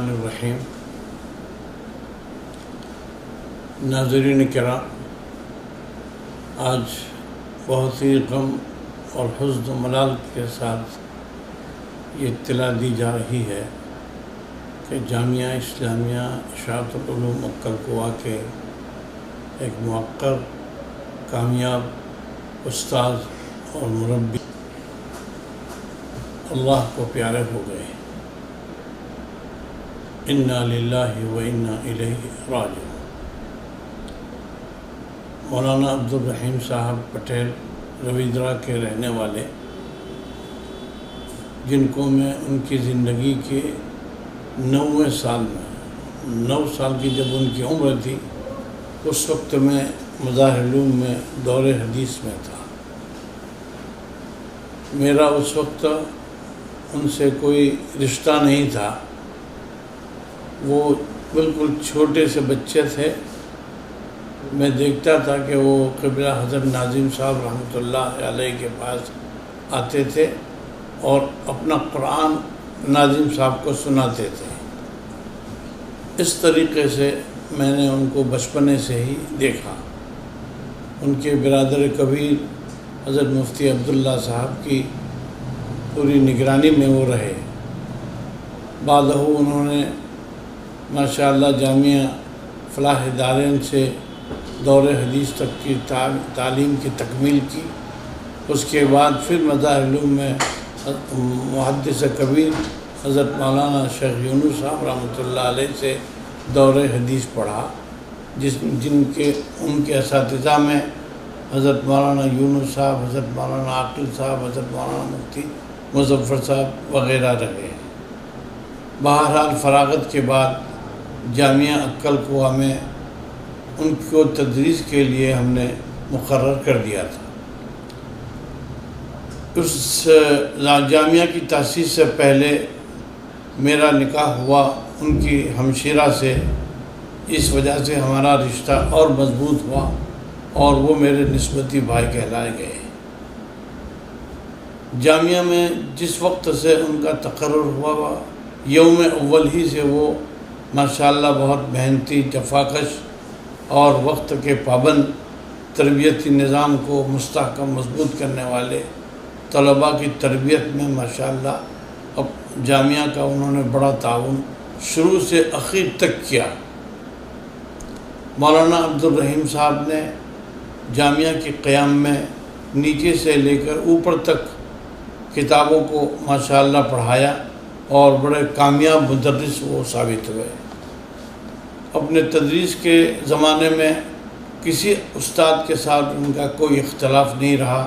الرحمن الرحیم۔ ناظرین کرام، آج بہت ہی غم اور حزن و ملال کے ساتھ یہ اطلاع دی جا رہی ہے کہ جامعہ اسلامیہ اشاعت العلوم اکل کوہ کے ایک موقر، کامیاب استاذ اور مربی اللہ کو پیارے ہو گئے۔ انا للہ و انا الیہ راجعون۔ مولانا عبدالرحیم صاحب پٹیل رویدرا کے رہنے والے، جن کو میں ان کی زندگی کے 9ویں سال میں 9 سال کی جب ان کی عمر تھی، اس وقت میں مظاہر علوم میں دور حدیث میں تھا۔ میرا اس وقت ان سے کوئی رشتہ نہیں تھا، وہ بالکل چھوٹے سے بچے تھے۔ میں دیکھتا تھا کہ وہ قبلہ حضرت ناظم صاحب رحمۃ اللہ علیہ کے پاس آتے تھے اور اپنا قرآن ناظم صاحب کو سناتے تھے۔ اس طریقے سے میں نے ان کو بچپنے سے ہی دیکھا۔ ان کے برادر کبیر حضرت مفتی عبداللہ صاحب کی پوری نگرانی میں وہ رہے۔ بعدہ انہوں نے ماشاءاللہ جامعہ فلاح دارین سے دور حدیث تک کی تعلیم کی تکمیل کی۔ اس کے بعد پھر مظاہر علوم میں محدث کبیر حضرت مولانا شیخ یونس صاحب رحمۃ اللہ علیہ سے دور حدیث پڑھا، ان کے اساتذہ میں حضرت مولانا یونس صاحب، حضرت مولانا عاقل صاحب، حضرت مولانا مفتی مظفر صاحب وغیرہ رہے۔ بہرحال فراغت کے بعد جامعہ اکل کوہ میں ان کو تدریس کے لیے ہم نے مقرر کر دیا تھا۔ اس جامعہ کی تاسیس سے پہلے میرا نکاح ہوا ان کی ہمشیرہ سے، اس وجہ سے ہمارا رشتہ اور مضبوط ہوا اور وہ میرے نسبتی بھائی کہلائے گئے۔ جامعہ میں جس وقت سے ان کا تقرر ہوا، یوم اول ہی سے وہ ماشاءاللہ بہت محنتی، جفاکش اور وقت کے پابند، تربیتی نظام کو مستحکم مضبوط کرنے والے طلباء کی تربیت میں ماشاءاللہ اب جامعہ کا انہوں نے بڑا تعاون شروع سے اخیر تک کیا۔ مولانا عبدالرحیم صاحب نے جامعہ کے قیام میں نیچے سے لے کر اوپر تک کتابوں کو ماشاءاللہ پڑھایا اور بڑے کامیاب مدرس وہ ثابت ہوئے۔ اپنے تدریس کے زمانے میں کسی استاد کے ساتھ ان کا کوئی اختلاف نہیں رہا۔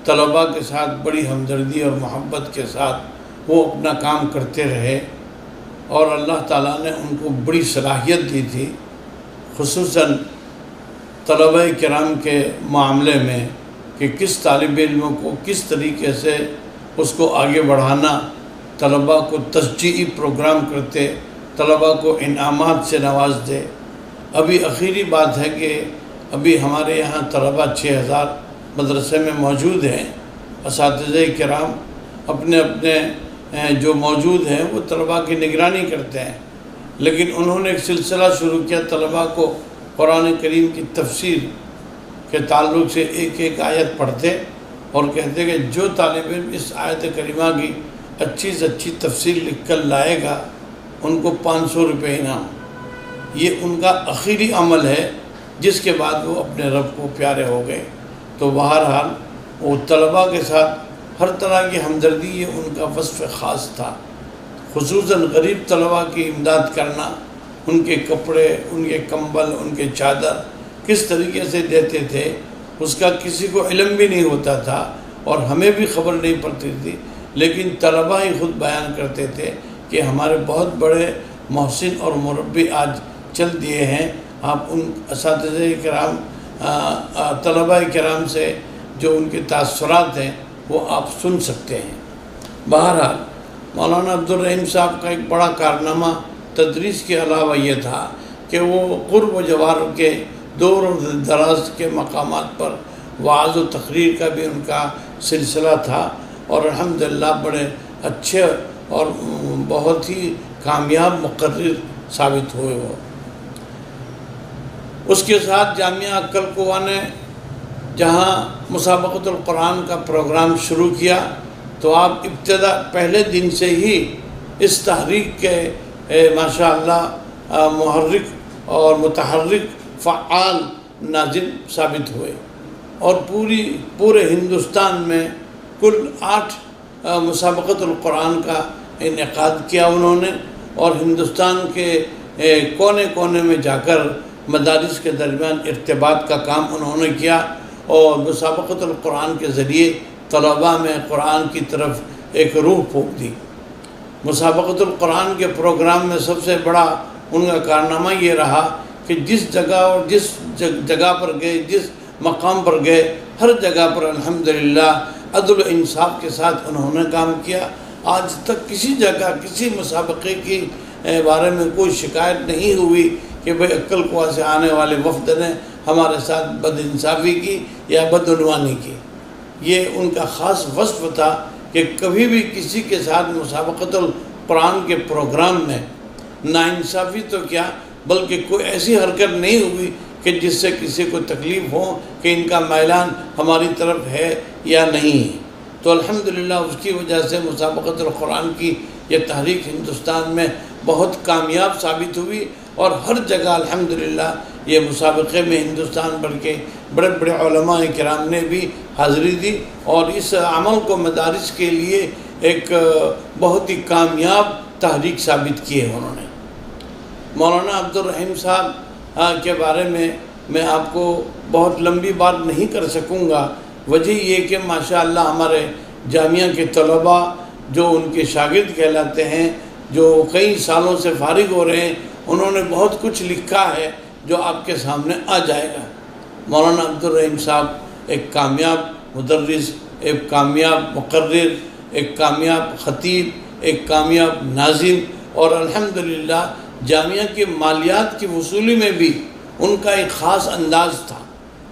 طلباء کے ساتھ بڑی ہمدردی اور محبت کے ساتھ وہ اپنا کام کرتے رہے، اور اللہ تعالیٰ نے ان کو بڑی صلاحیت دی تھی، خصوصاً طلباء کرام کے معاملے میں، کہ کس طالب علم کو کس طریقے سے اس کو آگے بڑھانا، طلباء کو تشجیعی پروگرام کرتے، طلباء کو انعامات سے نواز دے۔ ابھی اخیری بات ہے کہ ابھی ہمارے یہاں طلباء 6000 مدرسے میں موجود ہیں۔ اساتذہ کرام اپنے جو موجود ہیں وہ طلباء کی نگرانی کرتے ہیں، لیکن انہوں نے ایک سلسلہ شروع کیا، طلباء کو قرآن کریم کی تفسیر کے تعلق سے ایک ایک آیت پڑھتے اور کہتے کہ جو طالب علم اس آیت کریمہ کی اچھی سے اچھی تفسیر لکھ کر لائے گا، ان کو 500 روپے انعام۔ یہ ان کا آخری عمل ہے، جس کے بعد وہ اپنے رب کو پیارے ہو گئے۔ تو بہرحال وہ طلباء کے ساتھ ہر طرح کی ہمدردی، یہ ان کا وصف خاص تھا۔ خصوصاً غریب طلباء کی امداد کرنا، ان کے کپڑے، ان کے کمبل، ان کے چادر کس طریقے سے دیتے تھے، اس کا کسی کو علم بھی نہیں ہوتا تھا اور ہمیں بھی خبر نہیں پڑتی تھی، لیکن طلباء ہی خود بیان کرتے تھے کہ ہمارے بہت بڑے محسن اور مربی آج چل دیے ہیں۔ آپ ان اساتذہ کرام، طلباء کرام سے جو ان کے تاثرات ہیں وہ آپ سن سکتے ہیں۔ بہرحال مولانا عبدالرحیم صاحب کا ایک بڑا کارنامہ تدریس کے علاوہ یہ تھا کہ وہ قرب و جوار کے دور و دراز کے مقامات پر وعظ و تقریر کا بھی ان کا سلسلہ تھا، اور الحمدللہ بڑے اچھے اور بہت ہی کامیاب مقرر ثابت ہوئے ہو۔ اس کے ساتھ جامعہ عقل قوا نے جہاں مسابقۃ القرآن کا پروگرام شروع کیا تو آپ ابتدا پہلے دن سے ہی اس تحریک کے ماشاءاللہ محرک اور متحرک فعال ناظم ثابت ہوئے، اور پورے ہندوستان میں کل 8 مسابقۃ القرآن کا انعقاد کیا انہوں نے، اور ہندوستان کے کونے کونے میں جا کر مدارس کے درمیان ارتباط کا کام انہوں نے کیا، اور مسابقۃ القرآن کے ذریعے طلباء میں قرآن کی طرف ایک روح پھونک دی۔ مسابقۃ القرآن کے پروگرام میں سب سے بڑا ان کا کارنامہ یہ رہا کہ جس جگہ اور جس جگہ پر گئے، جس مقام پر گئے، ہر جگہ پر الحمدللہ عدل و انصاف کے ساتھ انہوں نے کام کیا۔ آج تک کسی جگہ کسی مسابقے کی بارے میں کوئی شکایت نہیں ہوئی کہ بھئی عقل قوا سے آنے والے وفد نے ہمارے ساتھ بد انصافی کی یا بدعنوانی کی۔ یہ ان کا خاص وصف تھا کہ کبھی بھی کسی کے ساتھ مسابقۃ القرآن کے پروگرام میں ناانصافی تو کیا بلکہ کوئی ایسی حرکت نہیں ہوئی کہ جس سے کسی کو تکلیف ہو کہ ان کا میلان ہماری طرف ہے یا نہیں ہے۔ تو الحمدللہ اس کی وجہ سے مسابقۃ القرآن کی یہ تحریک ہندوستان میں بہت کامیاب ثابت ہوئی، اور ہر جگہ الحمدللہ یہ مسابقے میں ہندوستان بھر کے بڑے بڑے علماء کرام نے بھی حاضری دی، اور اس عمل کو مدارس کے لیے ایک بہت ہی کامیاب تحریک ثابت کی ہے انہوں نے۔ مولانا عبدالرحیم صاحب کے بارے میں آپ کو بہت لمبی بات نہیں کر سکوں گا، وجہ یہ کہ ماشاءاللہ ہمارے جامعہ کے طلباء جو ان کے شاگرد کہلاتے ہیں، جو کئی سالوں سے فارغ ہو رہے ہیں، انہوں نے بہت کچھ لکھا ہے جو آپ کے سامنے آ جائے گا۔ مولانا عبدالرحیم صاحب ایک کامیاب مدرس، ایک کامیاب مقرر، ایک کامیاب خطیب، ایک کامیاب ناظم، اور الحمدللہ جامعہ کے مالیات کی وصولی میں بھی ان کا ایک خاص انداز تھا۔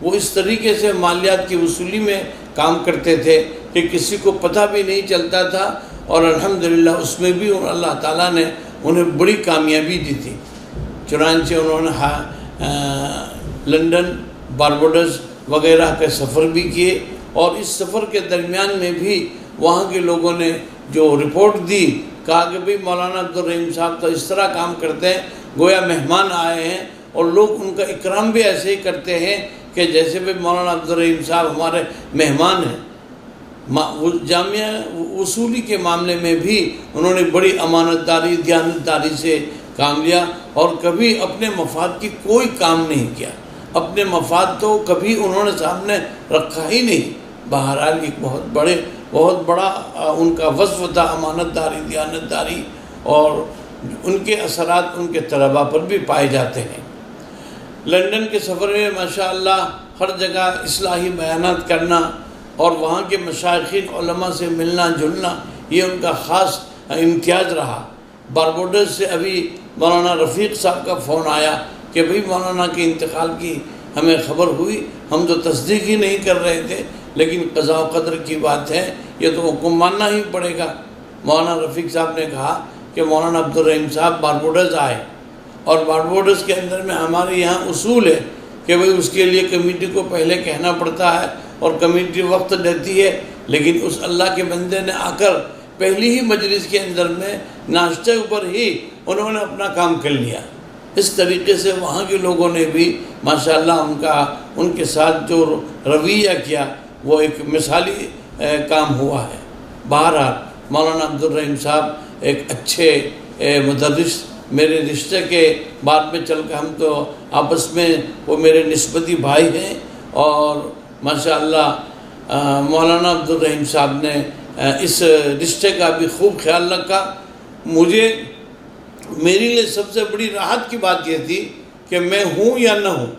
وہ اس طریقے سے مالیات کی وصولی میں کام کرتے تھے کہ کسی کو پتہ بھی نہیں چلتا تھا، اور الحمدللہ اس میں بھی اللہ تعالیٰ نے انہیں بڑی کامیابی دی تھی۔ چنانچہ انہوں نے لندن، بارباڈوس وغیرہ کے سفر بھی کیے، اور اس سفر کے درمیان میں بھی وہاں کے لوگوں نے جو رپورٹ دی، کہا کہ بھئی مولانا عبدالرحیم صاحب تو اس طرح کام کرتے ہیں گویا مہمان آئے ہیں، اور لوگ ان کا اکرام بھی ایسے ہی کرتے ہیں کہ جیسے بھی مولانا عبدالرحیم صاحب ہمارے مہمان ہیں۔ جامعہ اصولی کے معاملے میں بھی انہوں نے بڑی امانت داری، دیانت داری سے کام لیا، اور کبھی اپنے مفاد کی کوئی کام نہیں کیا۔ اپنے مفاد تو کبھی انہوں نے سامنے رکھا ہی نہیں۔ بہرحال ایک بہت بڑا ان کا وصف تھا امانت داری، دیانت داری، اور ان کے اثرات ان کے طلباء پر بھی پائے جاتے ہیں۔ لندن کے سفر میں ماشاءاللہ ہر جگہ اصلاحی بیانات کرنا اور وہاں کے مشائخین علماء سے ملنا جلنا، یہ ان کا خاص امتیاز رہا۔ بارباڈوس سے ابھی مولانا رفیق صاحب کا فون آیا کہ بھئی مولانا کے انتقال کی ہمیں خبر ہوئی، ہم تو تصدیق ہی نہیں کر رہے تھے، لیکن قضاء و قدر کی بات ہے، یہ تو حکم ماننا ہی پڑے گا۔ مولانا رفیق صاحب نے کہا کہ مولانا عبدالرحیم صاحب بارباڈوس آئے، اور بارباڈوس کے اندر میں ہمارے یہاں اصول ہے کہ بھئی اس کے لیے کمیٹی کو پہلے کہنا پڑتا ہے، اور کمیٹی وقت دیتی ہے، لیکن اس اللہ کے بندے نے آ کر پہلی ہی مجلس کے اندر میں ناشتے اوپر ہی انہوں نے اپنا کام کر لیا۔ اس طریقے سے وہاں کے لوگوں نے بھی ماشاءاللہ ان کے ساتھ جو رویہ کیا وہ ایک مثالی کام ہوا ہے۔ بہرحال مولانا عبدالرحیم صاحب ایک اچھے مدرس، میرے رشتے کے بعد میں چل کے ہم تو آپس میں وہ میرے نسبتی بھائی ہیں، اور ماشاءاللہ مولانا عبدالرحیم صاحب نے اس رشتے کا بھی خوب خیال رکھا۔ میرے لیے سب سے بڑی راحت کی بات یہ تھی کہ میں ہوں یا نہ ہوں،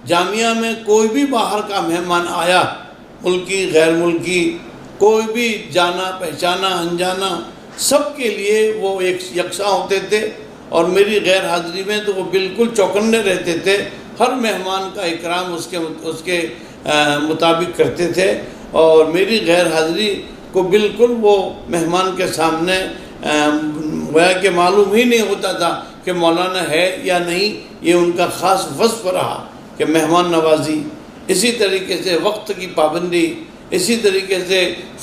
جامعہ میں کوئی بھی باہر کا مہمان آیا، ملکی غیر ملکی، کوئی بھی جانا پہچانا انجانا، سب کے لیے وہ ایک یکساں ہوتے تھے، اور میری غیر حاضری میں تو وہ بالکل چوکنے رہتے تھے۔ ہر مہمان کا اکرام اس کے مطابق کرتے تھے، اور میری غیر حاضری کو بالکل وہ مہمان کے سامنے گویا کہ معلوم ہی نہیں ہوتا تھا کہ مولانا ہے یا نہیں. یہ ان کا خاص وصف رہا کہ مہمان نوازی، اسی طریقے سے وقت کی پابندی، اسی طریقے سے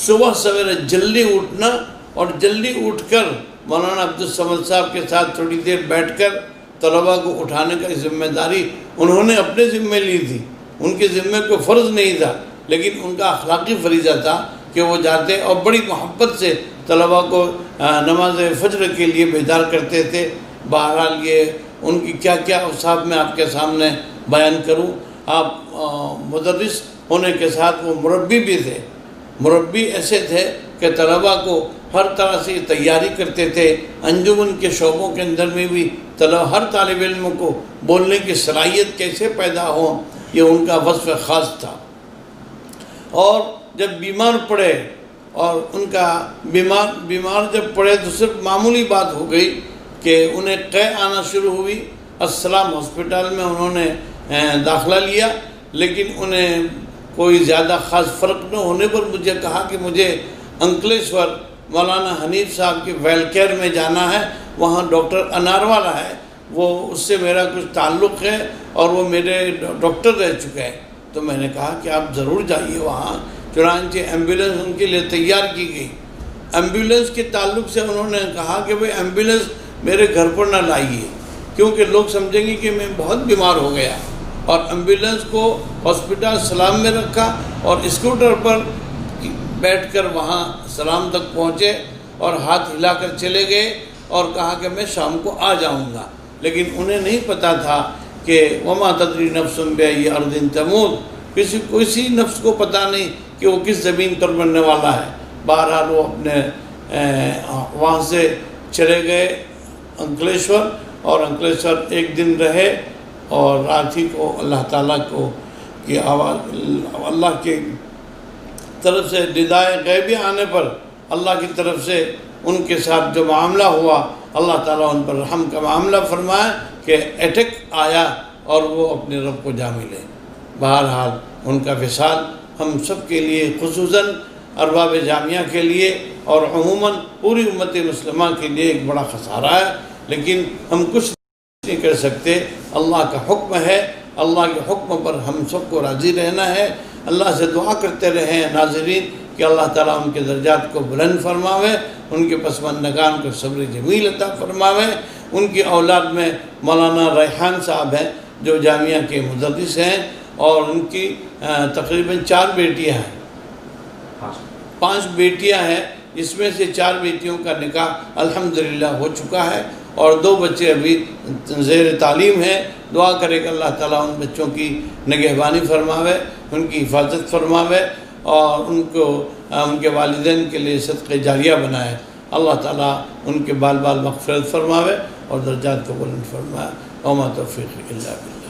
صبح سویرے جلدی اٹھنا، اور جلدی اٹھ کر مولانا عبدالصمد صاحب کے ساتھ تھوڑی دیر بیٹھ کر طلباء کو اٹھانے کا ذمہ داری انہوں نے اپنے ذمہ لی تھی. ان کے ذمہ کوئی فرض نہیں تھا، لیکن ان کا اخلاقی فریضہ تھا کہ وہ جاتے اور بڑی محبت سے طلباء کو نماز فجر کے لیے بیدار کرتے تھے. بہرحال یہ ان کی کیا کیا اوصاف میں آپ کے سامنے بیان کروں. آپ مدرس ہونے کے ساتھ وہ مربی بھی تھے. مربی ایسے تھے کہ طلباء کو ہر طرح سے تیاری کرتے تھے. انجمن کے شعبوں کے اندر میں بھی ہر طالب علم کو بولنے کی صلاحیت کیسے پیدا ہو، یہ ان کا وصف خاص تھا. اور جب بیمار پڑے، اور ان کا بیمار جب پڑے تو صرف معمولی بات ہو گئی کہ انہیں قے آنا شروع ہوئی. السلام ہاسپٹل میں انہوں نے داخلہ لیا، لیکن انہیں کوئی زیادہ خاص فرق نہ ہونے پر مجھے کہا کہ مجھے انکلیشور مولانا حنیف صاحب کی ویل کیئر میں جانا ہے، وہاں ڈاکٹر انار والا ہے، وہ اس سے میرا کچھ تعلق ہے اور وہ میرے ڈاکٹر رہ چکے ہیں. تو میں نے کہا کہ آپ ضرور جائیے وہاں. چنانچہ ایمبولینس ان کے لیے تیار کی گئی. ایمبولینس کے تعلق سے انہوں نے کہا کہ بھئی ایمبولینس میرے گھر پر نہ لائیے، کیونکہ لوگ سمجھیں گے کہ میں بہت بیمار ہو گیا. اور ایمبولینس کو ہاسپٹل سلام میں رکھا اور اسکوٹر پر بیٹھ کر وہاں سلام تک پہنچے اور ہاتھ ہلا کر چلے گئے اور کہا کہ میں شام کو آ جاؤں گا. لیکن انہیں نہیں پتا تھا کہ وما تدری نفس بأی ارض تموت، کسی نفس کو پتہ نہیں کہ وہ کس زمین پر مرنے والا ہے. بہرحال وہ اپنے وہاں سے چلے گئے انکلیشور، اور انکلیشور ایک دن رہے، اور رات ہی کو اللہ تعالیٰ کو کی آواز، اللہ کی طرف سے ندائے غیبی آنے پر اللہ کی طرف سے ان کے ساتھ جو معاملہ ہوا، اللہ تعالیٰ ان پر رحم کا معاملہ فرمایا کہ اٹیک آیا اور وہ اپنے رب کو جا ملے. بہرحال ان کا وصال ہم سب کے لیے، خصوصاً ارباب جامعہ کے لیے اور عموماً پوری امت مسلمہ کے لیے ایک بڑا خسارہ ہے. لیکن ہم کچھ نہیں کر سکتے، اللہ کا حکم ہے، اللہ کے حکم پر ہم سب کو راضی رہنا ہے. اللہ سے دعا کرتے رہیں ناظرین کہ اللہ تعالیٰ ان کے درجات کو بلند فرماوے، ان کے پسماندگان کو صبر جمیل عطا فرماوے. ان کی اولاد میں مولانا ریحان صاحب ہیں جو جامعہ کے مدرس ہیں، اور ان کی تقریباً 4 بیٹیاں ہیں، 5 بیٹیاں ہیں، اس میں سے 4 بیٹیوں کا نکاح الحمدللہ ہو چکا ہے، اور 2 بچے ابھی زیر تعلیم ہیں. دعا کرے کہ اللہ تعالیٰ ان بچوں کی نگہبانی فرماوے، ان کی حفاظت فرماوے، اور ان کو ان کے والدین کے لیے صدقہ جاریہ بنائے. اللہ تعالیٰ ان کے بال مغفرت فرماوے اور درجات کو بلند فرمائے. وما توفیق الا باللہ.